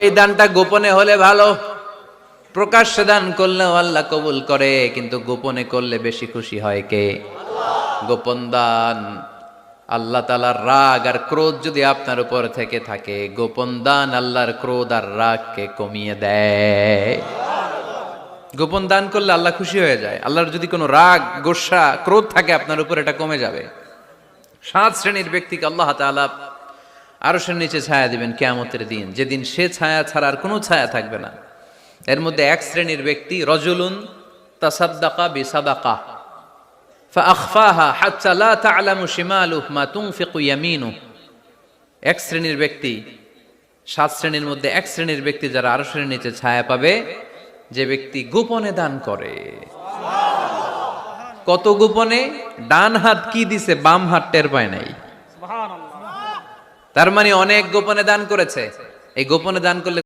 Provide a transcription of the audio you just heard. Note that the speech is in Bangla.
এই দানটা গোপনে হলে ভালো, প্রকাশ্যে দান করলেও আল্লাহ কবুল করে, কিন্তু গোপনে করলে বেশি খুশি হয় কে? গোপন দান। আল্লাহ তাআলার রাগ আর ক্রোধ যদি আপনার উপর থেকে থাকে, গোপন দান আল্লাহর ক্রোধ আর রাগকে কমিয়ে দেয়। গোপন দান করলে আল্লাহ খুশি হয়ে যায়। আল্লাহর যদি কোনো রাগ, গোসা, ক্রোধ থাকে আপনার উপর, এটা কমে যাবে। 7 শ্রেণীর ব্যক্তিকে আল্লাহ তাআলা আরশের নিচে ছায়া দিবেন কিয়ামতের দিন, যেদিন সে ছায়া ছাড়া আর কোনো ছায়া থাকবে না। এর মধ্যে 1 শ্রেণীর ব্যক্তি, রজুলুন তাসাদ্দাকা বিসাদাকা ফাআখফাহা হাত্তা লা তা'লামু শিমালুহু মা তুনফিকু ইয়ামিনুহু। 1 শ্রেণীর ব্যক্তি, 7 শ্রেণীর মধ্যে 1 শ্রেণীর ব্যক্তি যারা আরশের নিচে ছায়া পাবে, যে ব্যক্তি গোপনে দান করে। কত গোপনে? ডান হাত কি দিছে, বাম হাত টের পায় নাই। তার মানে অনেক গোপনে দান করেছে। এই গোপনে দান করলে